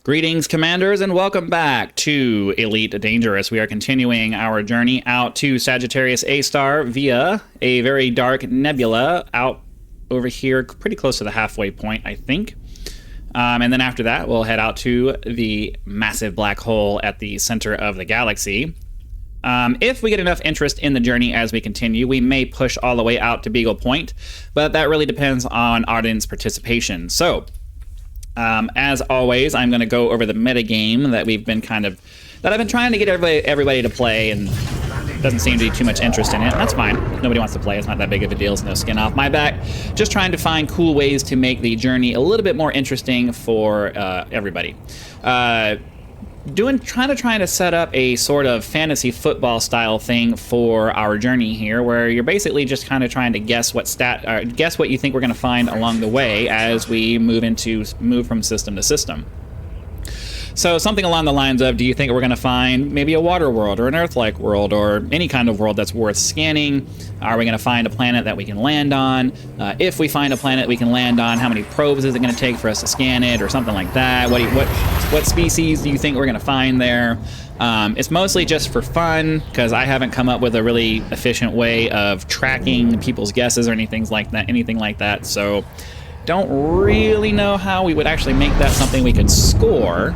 Greetings, Commanders, and welcome back to Elite Dangerous. We are continuing our journey out to Sagittarius A-star via a very dark nebula out over here, pretty close to the halfway point, I think. And then after that, we'll head out to the massive black hole at the center of the galaxy. If we get enough interest in the journey as we continue, we may push all the way out to Beagle Point, but that really depends on audience participation. So, as always, I'm going to go over the metagame that I've been trying to get everybody to play, and doesn't seem to be too much interest in it. That's fine. Nobody wants to play. It's not that big of a deal. It's no skin off my back. Just trying to find cool ways to make the journey a little bit more interesting for everybody. Trying to set up a sort of fantasy football style thing for our journey here, where you're basically just kind of trying to guess what you think we're going to find along the way as we move from system to system. So something along the lines of, do you think we're going to find maybe a water world or an Earth-like world or any kind of world that's worth scanning? Are we going to find a planet that we can land on? If we find a planet we can land on, how many probes is it going to take for us to scan it or something like that? What species do you think we're going to find there? It's mostly just for fun because I haven't come up with a really efficient way of tracking people's guesses or anything like that. So don't really know how we would actually make that something we could score.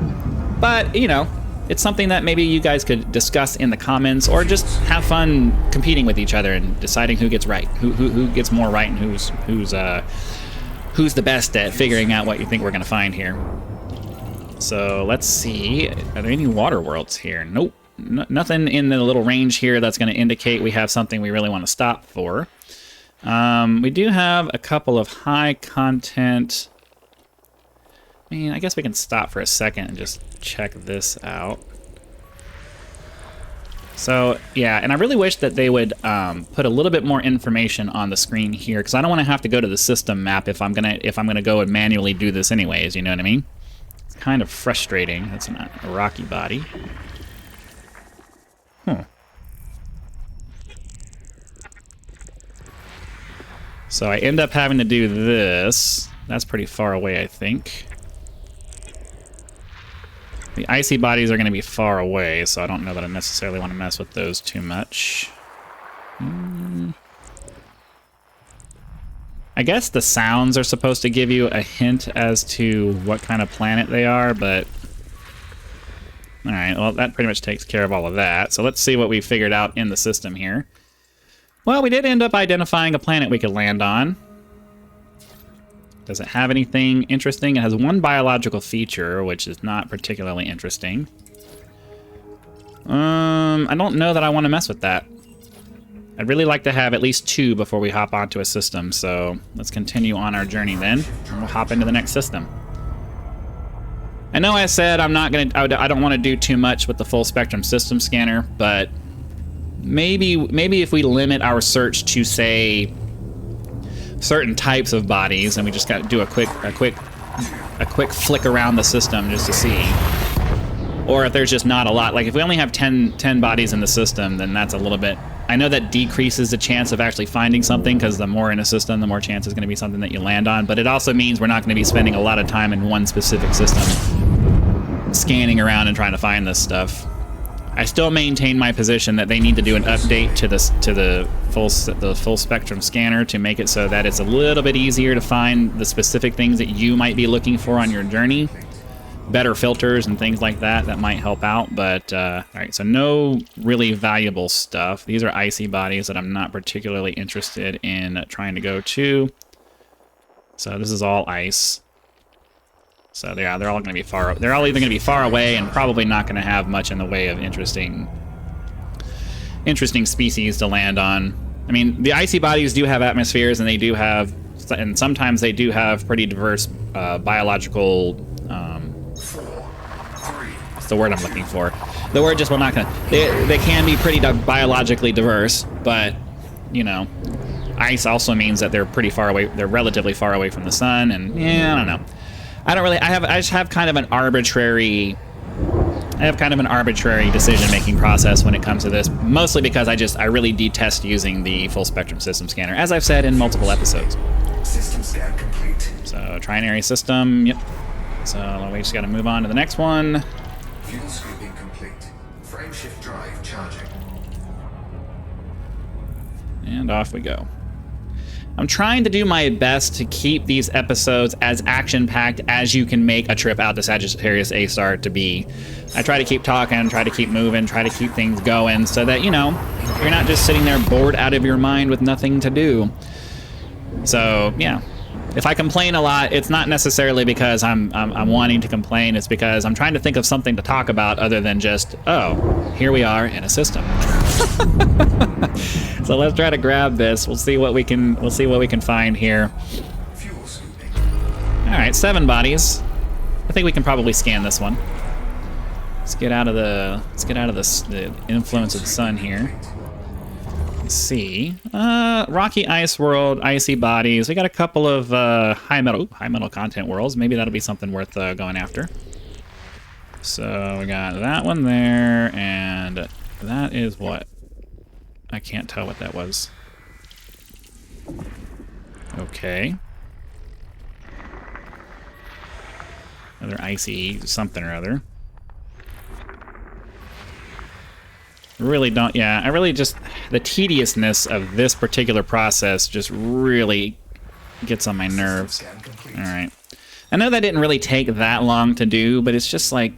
But, you know, it's something that maybe you guys could discuss in the comments or just have fun competing with each other and deciding who gets right, who gets more right, and who's the best at figuring out what you think we're going to find here. So let's see. Are there any water worlds here? Nope. Nothing in the little range here that's going to indicate we have something we really want to stop for. We do have a couple of high content. I mean, I guess we can stop for a second and just check this out. So yeah, and I really wish that they would put a little bit more information on the screen here, because I don't want to have to go to the system map if I'm gonna go and manually do this anyways. You know what I mean? It's kind of frustrating. That's a rocky body. So I end up having to do this. That's pretty far away, I think. The icy bodies are going to be far away, so I don't know that I necessarily want to mess with those too much. I guess the sounds are supposed to give you a hint as to what kind of planet they are, but... Alright, well, that pretty much takes care of all of that. So let's see what we figured out in the system here. Well, we did end up identifying a planet we could land on. Does it have anything interesting? It has one biological feature, which is not particularly interesting. I don't know that I want to mess with that. I'd really like to have at least two before we hop onto a system, so let's continue on our journey then, and we'll hop into the next system. I know I said I don't want to do too much with the full spectrum system scanner, but maybe if we limit our search to, say, certain types of bodies, and we just got to do a quick flick around the system just to see. Or if there's just not a lot, like if we only have 10 bodies in the system, then that's a little bit... I know that decreases the chance of actually finding something, because the more in a system, the more chance is going to be something that you land on, but it also means we're not going to be spending a lot of time in one specific system scanning around and trying to find this stuff. I still maintain my position that they need to do an update to the full spectrum scanner to make it so that it's a little bit easier to find the specific things that you might be looking for on your journey. Better filters and things like that might help out. But all right, so no really valuable stuff. These are icy bodies that I'm not particularly interested in trying to go to. So this is all ice. So yeah, they're all going to be far. They're all either going to be far away and probably not going to have much in the way of interesting species to land on. I mean, the icy bodies do have atmospheres, and sometimes they do have pretty diverse biological. What's the word I'm looking for? The word just will not gonna. They can be pretty biologically diverse, but you know, ice also means that they're pretty far away. They're relatively far away from the sun, and yeah, I don't know. I just have kind of an arbitrary decision-making process when it comes to this, mostly because I really detest using the full spectrum system scanner, as I've said in multiple episodes. System scan complete. So trinary system, yep. So we just got to move on to the next one. Fuel scooping complete. Frameshift drive charging. And off we go. I'm trying to do my best to keep these episodes as action-packed as you can make a trip out to Sagittarius A-Star to be. I try to keep talking, try to keep moving, try to keep things going so that, you know, you're not just sitting there bored out of your mind with nothing to do. So, yeah. If I complain a lot, it's not necessarily because I'm wanting to complain. It's because I'm trying to think of something to talk about other than just, oh, here we are in a system. So let's try to grab this. We'll see what we can find here. Fuel scooping. All right, 7 bodies. I think we can probably scan this one. Let's get out of the influence of the sun here. Let's see. Rocky Ice World, icy bodies. We got a couple of high metal content worlds. Maybe that'll be something worth going after. So we got that one there, and that is what? I can't tell what that was. Okay. Another icy something or other. Really don't, yeah, I really just, the tediousness of this particular process just really gets on my nerves. All right. I know that didn't really take that long to do, but it's just like,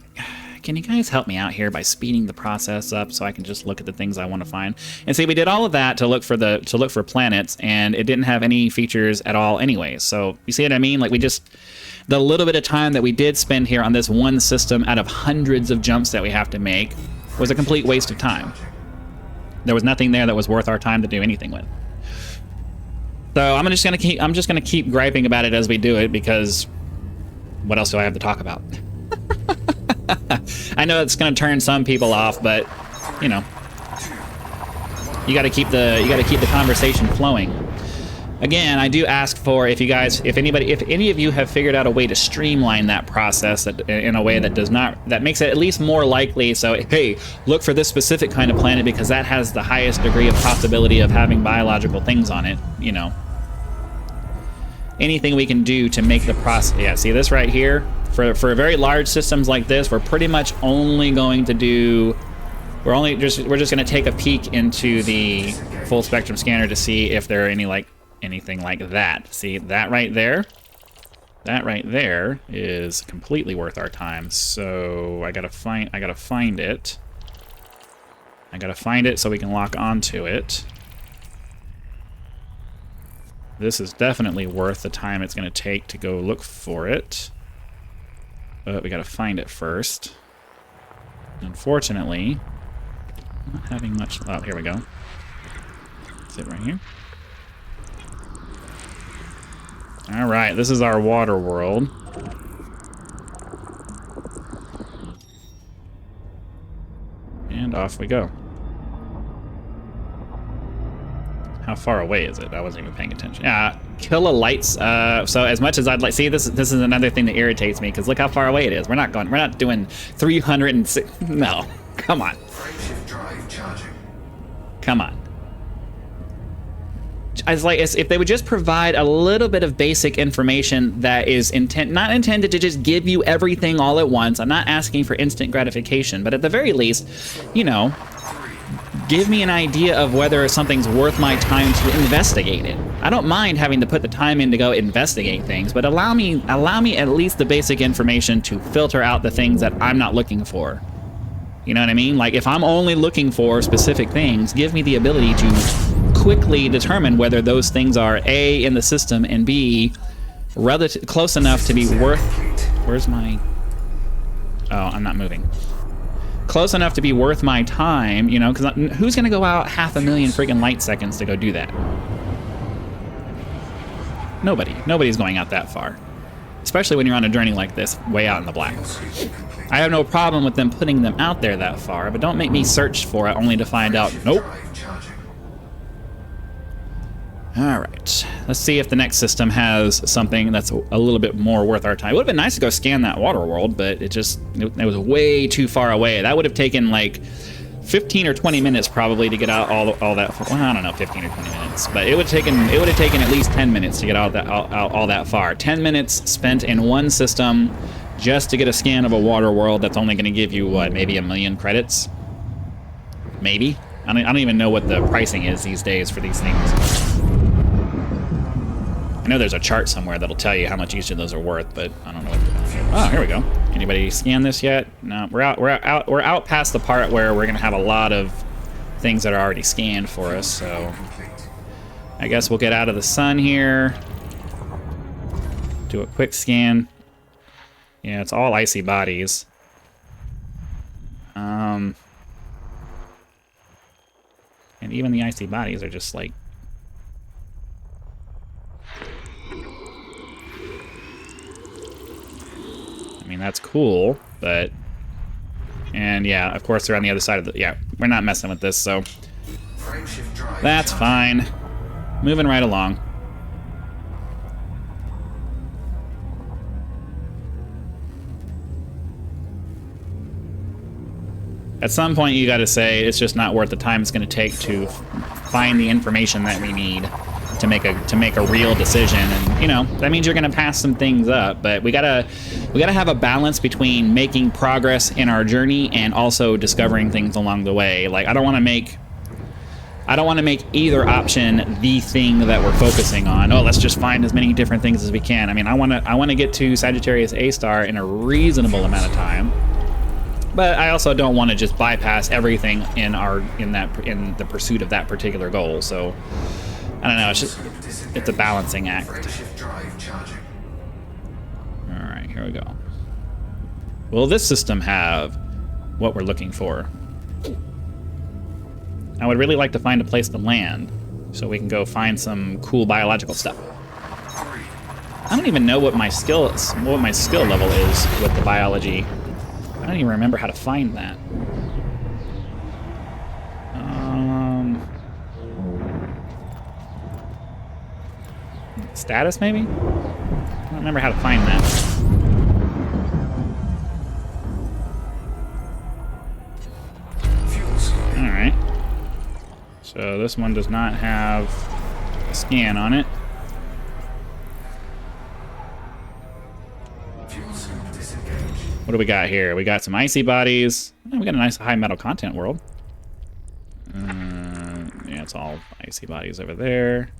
can you guys help me out here by speeding the process up so I can just look at the things I want to find? And see, we did all of that to look for planets, and it didn't have any features at all anyway. So you see what I mean? Like, we just, the little bit of time that we did spend here on this one system out of hundreds of jumps that we have to make was a complete waste of time. There was nothing there that was worth our time to do anything with. So I'm just gonna keep griping about it as we do it, because what else do I have to talk about? I know it's gonna turn some people off, but you know, you gotta keep the conversation flowing. Again, I do ask for, if any of you have figured out a way to streamline that process in a way that makes it at least more likely. So, hey, look for this specific kind of planet because that has the highest degree of possibility of having biological things on it, you know. Anything we can do to make the process, yeah, see this right here? For very large systems like this, we're pretty much only going to do, we're just going to take a peek into the full spectrum scanner to see if there are anything like that. See that right there? That right there is completely worth our time. So I gotta find it. I gotta find it so we can lock onto it. This is definitely worth the time it's gonna take to go look for it. But we gotta find it first. Unfortunately, I'm not having much. Oh, here we go. Is it right here? All right, this is our water world. And off we go. How far away is it? I wasn't even paying attention. Yeah, Killa Lights. So as much as I'd like, see, this is another thing that irritates me, because look how far away it is. We're not doing 306. No, come on. Frameshift drive charging. Come on. If they would just provide a little bit of basic information that is not intended to just give you everything all at once. I'm not asking for instant gratification, but at the very least, you know, give me an idea of whether something's worth my time to investigate it. I don't mind having to put the time in to go investigate things, but allow me at least the basic information to filter out the things that I'm not looking for. You know what I mean? Like, if I'm only looking for specific things, give me the ability to quickly determine whether those things are A, in the system, and B, close enough to be worth... Where's my... Oh, I'm not moving. Close enough to be worth my time, you know, because who's going to go out 500,000 freaking light seconds to go do that? Nobody. Nobody's going out that far. Especially when you're on a journey like this, way out in the black. I have no problem with them putting them out there that far, but don't make me search for it only to find out, nope. All right, let's see if the next system has something that's a little bit more worth our time. It would have been nice to go scan that water world, but it was way too far away. That would have taken like 15 or 20 minutes probably to get out all that. Well, I don't know, 15 or 20 minutes, but it would have taken at least 10 minutes to get all that far. 10 minutes spent in one system just to get a scan of a water world that's only going to give you, what, maybe 1,000,000 credits? Maybe? I don't even know what the pricing is these days for these things. I know there's a chart somewhere that'll tell you how much each of those are worth, but I don't know what oh, here we go. Anybody scan this yet? No, we're out past the part where we're going to have a lot of things that are already scanned for us, so I guess we'll get out of the sun here. Do a quick scan. Yeah, it's all icy bodies. And even the icy bodies are just like... I mean, that's cool, but... And yeah, of course they're on the other side of the... Yeah, we're not messing with this, so... That's fine. Moving right along. At some point, you got to say it's just not worth the time it's going to take to find the information that we need to make a real decision. And you know that means you're going to pass some things up. But we gotta have a balance between making progress in our journey and also discovering things along the way. Like I don't want to make either option the thing that we're focusing on. Oh, let's just find as many different things as we can. I mean, I want to get to Sagittarius A-star in a reasonable amount of time. But I also don't want to just bypass everything in the pursuit of that particular goal. So I don't know. It's a balancing act. All right, here we go. Will this system have what we're looking for? I would really like to find a place to land so we can go find some cool biological stuff. I don't even know what my skill level is with the biology. I don't even remember how to find that. Status, maybe? I don't remember how to find that. Alright. So this one does not have a scan on it. What do we got here? We got some icy bodies. Oh, we got a nice high metal content world. Yeah, it's all icy bodies over there.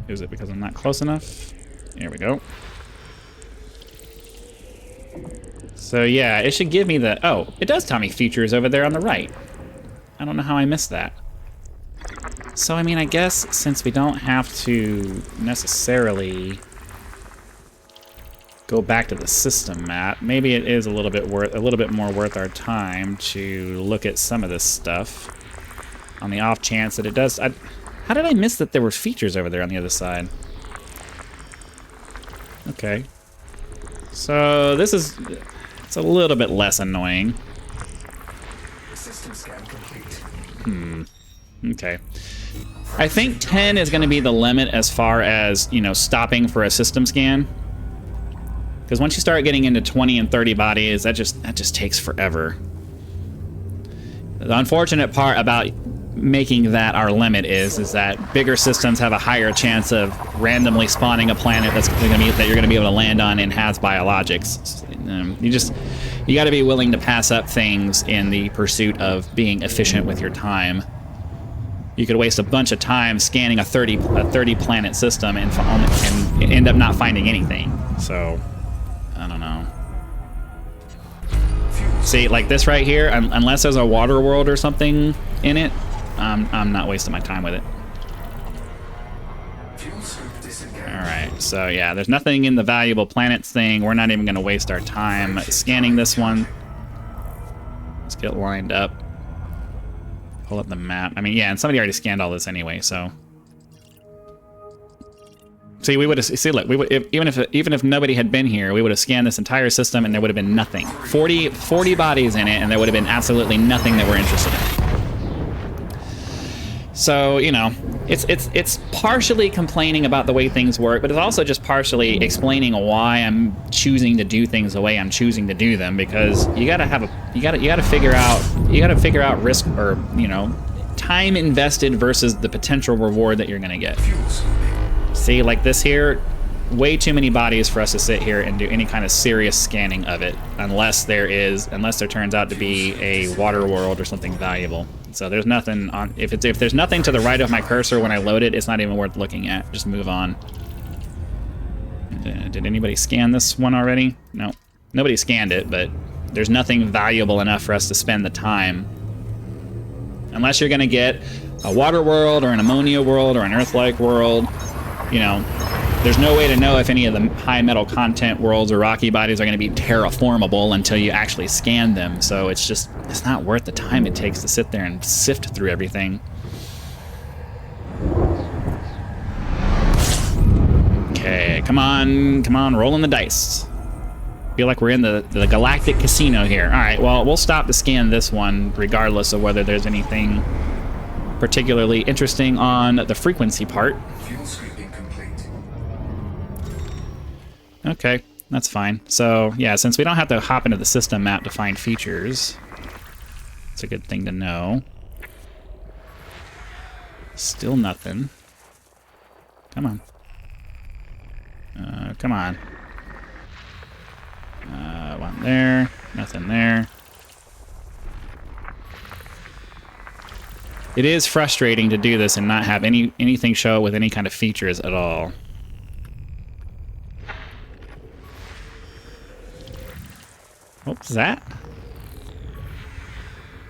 Is it because I'm not close enough? There we go. So yeah, it should give me the... Oh, it does tell me features over there on the right. I don't know how I missed that. So, I mean, I guess since we don't have to necessarily go back to the system map, maybe it is a little bit more worth our time to look at some of this stuff on the off chance that it does... How did I miss that there were features over there on the other side? Okay. So this is... It's a little bit less annoying. System scan complete. Okay. I think 10 is going to be the limit as far as, you know, stopping for a system scan. Because once you start getting into 20 and 30 bodies, that just takes forever. The unfortunate part about making that our limit is that bigger systems have a higher chance of randomly spawning a planet that you're going to be able to land on and has biologics. You got to be willing to pass up things in the pursuit of being efficient with your time. You could waste a bunch of time scanning a 30 planet system and end up not finding anything. So I don't know. See, like this right here, unless there's a water world or something in it, I'm not wasting my time with it. Alright, so yeah, there's nothing in the valuable planets thing. We're not even going to waste our time scanning this one. Let's get lined up. Pull up the map. I mean, yeah, and somebody already scanned all this anyway, so... See, we would have... See, look, we would, even if nobody had been here, we would have scanned this entire system and there would have been nothing. 40 bodies in it, and there would have been absolutely nothing that we're interested in. So, you know, it's partially complaining about the way things work, but it's also just partially explaining why I'm choosing to do things the way I'm choosing to do them, because you gotta figure out risk, or, you know, time invested versus the potential reward that you're gonna get. See, like this here, way too many bodies for us to sit here and do any kind of serious scanning of it, unless there turns out to be a water world or something valuable. So there's nothing on. If there's nothing to the right of my cursor when I load it, it's not even worth looking at. Just move on. Did anybody scan this one already? No, nobody scanned it, but there's nothing valuable enough for us to spend the time. Unless you're gonna get a water world or an ammonia world or an Earth-like world, you know, there's no way to know if any of the high metal content worlds or rocky bodies are going to be terraformable until you actually scan them. So it's not worth the time it takes to sit there and sift through everything. Okay, come on, rolling the dice. Feel like we're in the galactic casino here. All right, well, we'll stop to scan this one regardless of whether there's anything particularly interesting on the frequency part. Fuel sweeping complete. Okay, that's fine. So, yeah, since we don't have to hop into the system map to find features, it's a good thing to know. Still nothing. Come on. Come on. One there, nothing there. It is frustrating to do this and not have anything show with any kind of features at all. What was that?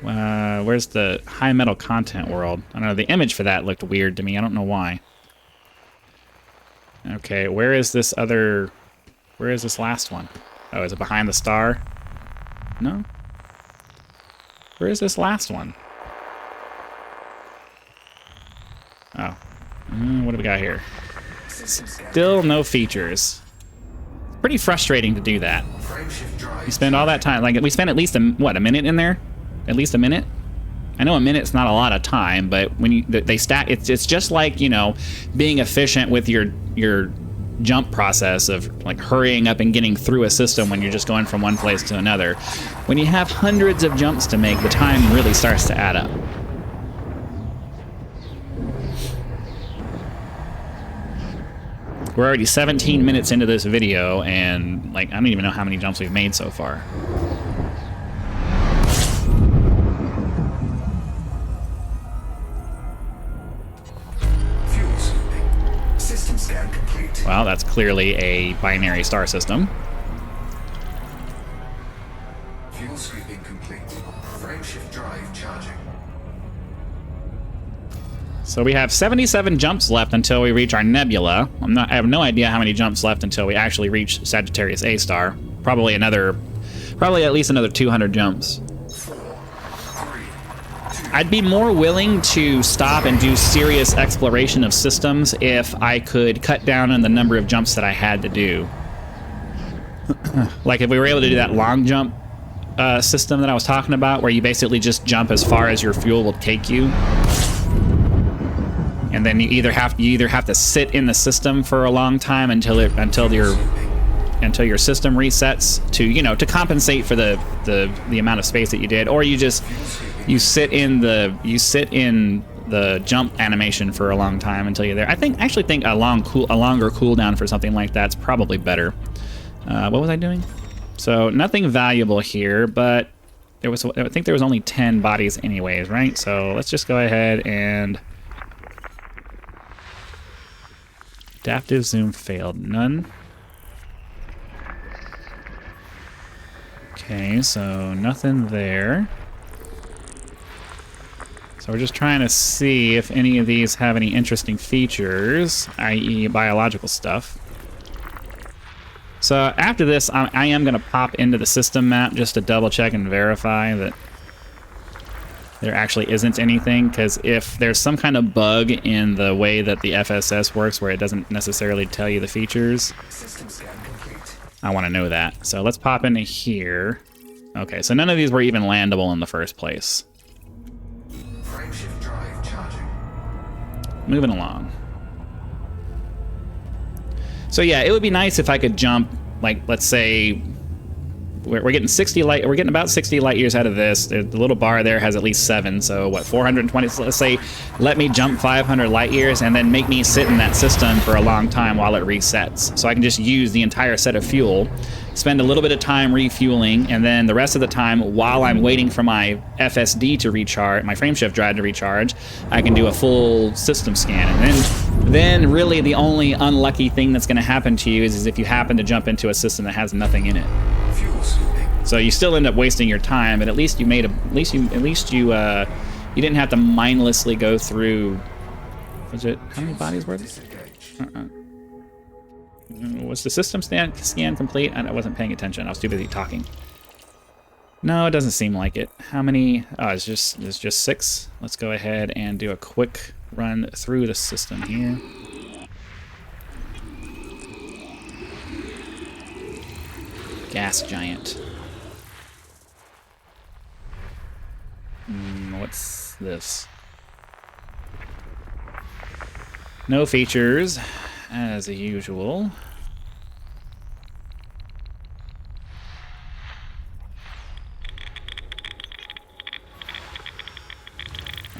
Where's the high metal content world? I don't know, the image for that looked weird to me. I don't know why. Okay, where is this last one? Oh, is it behind the star? No? Where is this last one? Oh. What do we got here? Still no features. Pretty frustrating to do that. You spend all that time, like we spent at least a minute in there? At least a minute? I know a minute's not a lot of time, but when they stack, it's just like, you know, being efficient with your jump process of like hurrying up and getting through a system when you're just going from one place to another. When you have hundreds of jumps to make, the time really starts to add up. We're already 17 minutes into this video, and like I don't even know how many jumps we've made so far. Fuel sweeping. System scan complete. Well, that's clearly a binary star system. Fuel sweeping complete. Frameshift drive charging. So we have 77 jumps left until we reach our nebula. I have no idea how many jumps left until we actually reach Sagittarius A star. Probably at least another 200 jumps. 4, 3, 2. I'd be more willing to stop and do serious exploration of systems if I could cut down on the number of jumps that I had to do. Like if we were able to do that long jump system that I was talking about, where you basically just jump as far as your fuel will take you. And then you either have to sit in the system for a long time until your system resets to compensate for the amount of space that you did, or you sit in the jump animation for a long time until you're there. I actually think a longer cooldown for something like that's probably better. What was I doing? So nothing valuable here, but I think there was only 10 bodies anyways, right? So let's just go ahead and. Adaptive zoom failed. None. Okay, so nothing there. So we're just trying to see if any of these have any interesting features, i.e. biological stuff. So after this, I am going to pop into the system map just to double check and verify that there actually isn't anything, because if there's some kind of bug in the way that the FSS works where it doesn't necessarily tell you the features, System scan complete. I want to know that. So let's pop into here. Okay, so none of these were even landable in the first place. Frameshift drive charging. Moving along. So yeah, it would be nice if I could jump, like, let's say, we're getting 60 light. We're getting about 60 light years out of this. The little bar there has at least 7. So what, 420? So let's say, let me jump 500 light years and then make me sit in that system for a long time while it resets. So I can just use the entire set of fuel, spend a little bit of time refueling, and then the rest of the time, while I'm waiting for my FSD to recharge, my frameshift drive to recharge, I can do a full system scan. And then really the only unlucky thing that's going to happen to you is if you happen to jump into a system that has nothing in it. Fuel scooping. So you still end up wasting your time, but at least you made a, you didn't have to mindlessly go through. Was it, how many bodies were there? Disengage. Was the system scan complete? I wasn't paying attention. I was too busy talking. No, it doesn't seem like it. How many? Oh, it's just 6. Let's go ahead and do a quick run through the system here. Gas giant. What's this? No features, as usual.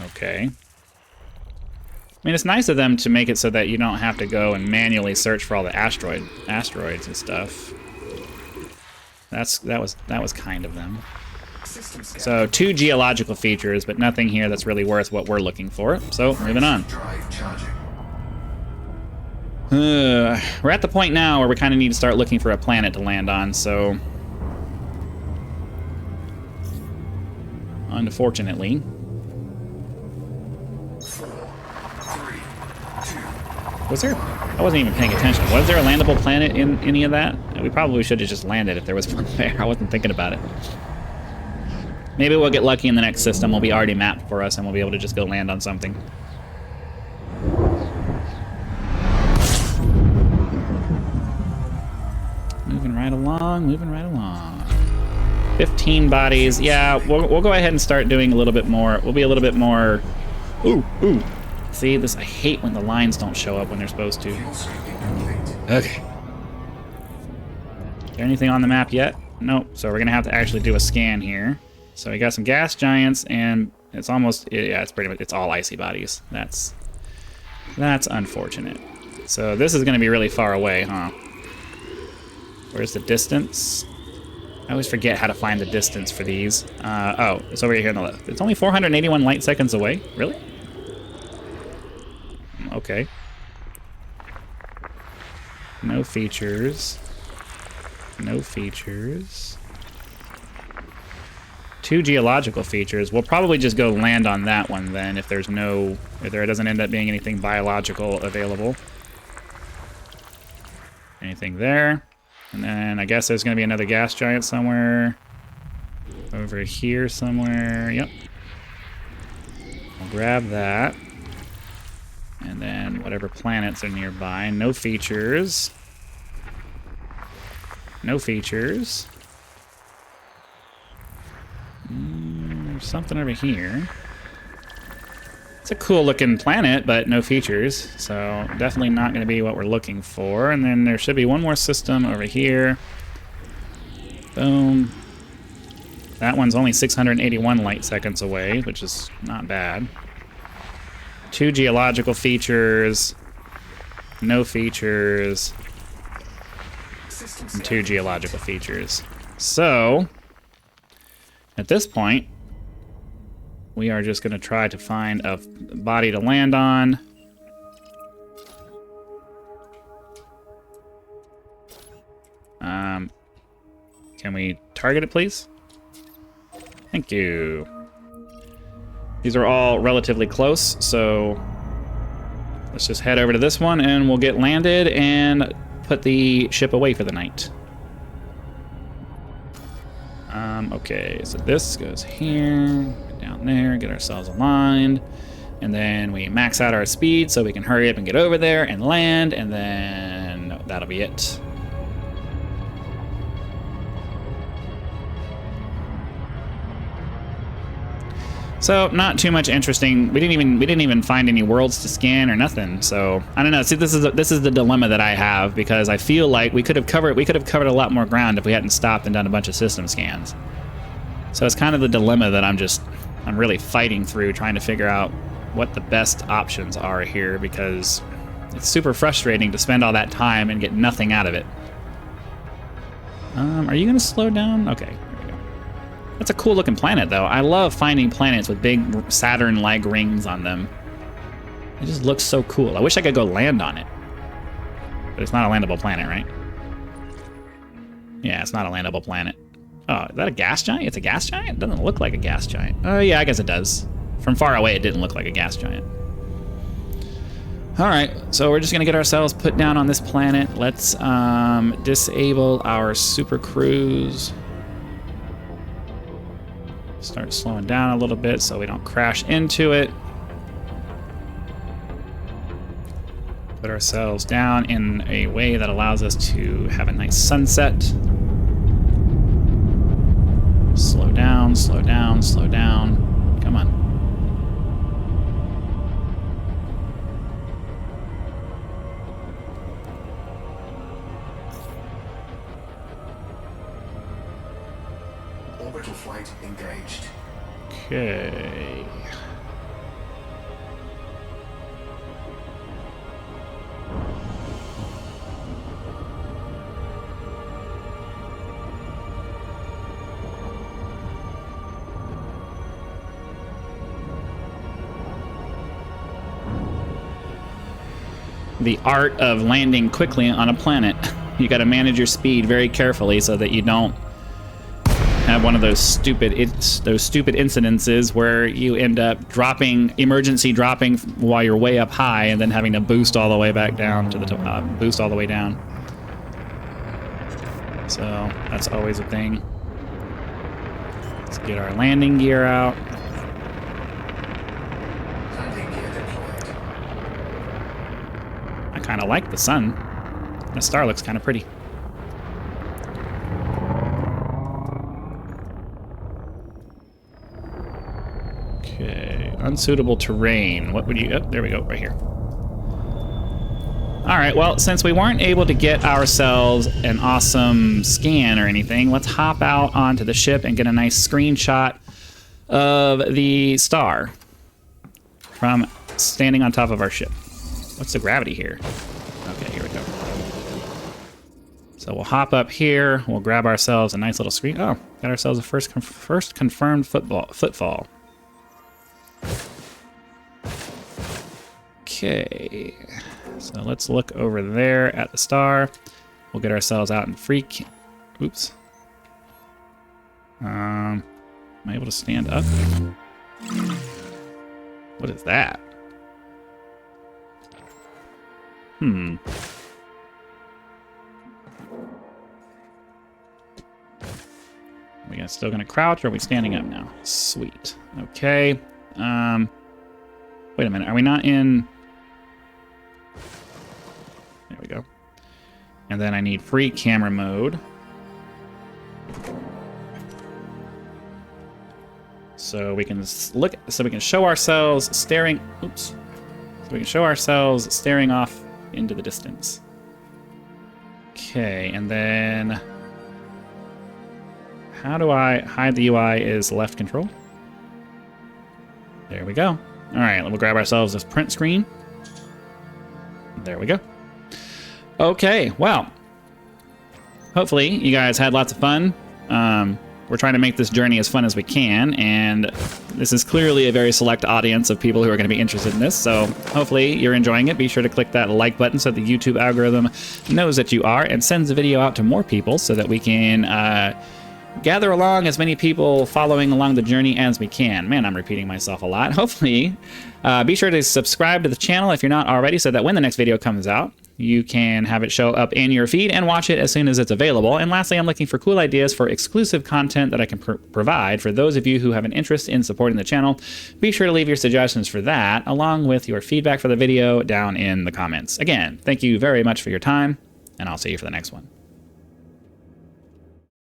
Okay. I mean, it's nice of them to make it so that you don't have to go and manually search for all the asteroids and stuff. That was kind of them. System scan. So 2 geological features, but nothing here that's really worth what we're looking for. So moving on. Drive charging. We're at the point now where we kind of need to start looking for a planet to land on. So unfortunately. 4, 3, 2. Was there? I wasn't even paying attention. Was there a landable planet in any of that? We probably should have just landed if there was one there. I wasn't thinking about it. Maybe we'll get lucky in the next system. Will be already mapped for us, and we'll be able to just go land on something. Moving right along, moving right along. 15 bodies. Yeah, we'll go ahead and start doing a little bit more. We'll be a little bit more. Ooh. See, this, I hate when the lines don't show up when they're supposed to. Fuel scooping complete. Okay. Is there anything on the map yet? Nope. So we're gonna have to actually do a scan here. So we got some gas giants, and it's almost, yeah, it's pretty much, it's all icy bodies. That's unfortunate. So this is gonna be really far away, huh? Where's the distance? I always forget how to find the distance for these. Oh, it's over here on the left. It's only 481 light seconds away. Really? Okay. No features. No features. 2 geological features. We'll probably just go land on that one then if there doesn't end up being anything biological available. Anything there? And then I guess there's going to be another gas giant somewhere. Over here somewhere. Yep. I'll grab that. And then whatever planets are nearby. No features. No features. There's something over here. It's a cool looking planet, but no features. So definitely not going to be what we're looking for. And then there should be one more system over here. Boom. That one's only 681 light seconds away, which is not bad. 2 geological features. No features. System And scan. 2 geological features. So, at this point, we are just going to try to find a body to land on. Can we target it, please? Thank you. These are all relatively close, so let's just head over to this one and we'll get landed and put the ship away for the night. Okay, so this goes here, down there, get ourselves aligned, and then we max out our speed so we can hurry up and get over there and land, and then that'll be it. So not too much interesting. We didn't even find any worlds to scan or nothing. So I don't know. See, this is the dilemma that I have, because I feel like we could have covered a lot more ground if we hadn't stopped and done a bunch of system scans. So it's kind of the dilemma that I'm really fighting through, trying to figure out what the best options are here, because it's super frustrating to spend all that time and get nothing out of it. Are you gonna slow down? Okay. That's a cool looking planet, though. I love finding planets with big Saturn-like rings on them. It just looks so cool. I wish I could go land on it. But it's not a landable planet, right? Yeah, it's not a landable planet. Oh, is that a gas giant? It's a gas giant? It doesn't look like a gas giant. Oh, yeah, I guess it does. From far away, it didn't look like a gas giant. All right, so we're just gonna get ourselves put down on this planet. Let's disable our super cruise. Start slowing down a little bit so we don't crash into it. Put ourselves down in a way that allows us to have a nice sunset. Slow down, slow down, slow down. Come on. Orbital flight engaged. Okay. The art of landing quickly on a planet. You got to manage your speed very carefully so that you don't have one of those stupid incidences where you end up emergency dropping while you're way up high and then having to boost all the way back down to the top, boost all the way down. So that's always a thing. Let's get our landing gear out. Landing gear deployed. I kind of like the sun. The star looks kind of pretty. Okay, unsuitable terrain. What would you... Oh, there we go, right here. All right, well, since we weren't able to get ourselves an awesome scan or anything, let's hop out onto the ship and get a nice screenshot of the star from standing on top of our ship. What's the gravity here? Okay, here we go. So we'll hop up here. We'll grab ourselves a nice little screen. Oh, got ourselves a first confirmed footfall. Okay, so let's look over there at the star. We'll get ourselves out in oops. Am I able to stand up? What is that? Are we still gonna crouch, or are we standing up now? Sweet. Okay. Wait a minute. Are we not in... There we go. And then I need free camera mode. So we can look. So we can show ourselves staring. Oops. So we can show ourselves staring off into the distance. Okay, and then how do I hide the UI? Is left control. There we go. All right, we'll grab ourselves this print screen. There we go. Okay, well, hopefully you guys had lots of fun. We're trying to make this journey as fun as we can, and this is clearly a very select audience of people who are going to be interested in this, so hopefully you're enjoying it. Be sure to click that like button so the YouTube algorithm knows that you are and sends the video out to more people so that we can gather along as many people following along the journey as we can. Man, I'm repeating myself a lot. Hopefully, be sure to subscribe to the channel if you're not already so that when the next video comes out, you can have it show up in your feed and watch it as soon as it's available. And lastly, I'm looking for cool ideas for exclusive content that I can provide for those of you who have an interest in supporting the channel. Be sure to leave your suggestions for that, along with your feedback for the video down in the comments. Again, thank you very much for your time, and I'll see you for the next one.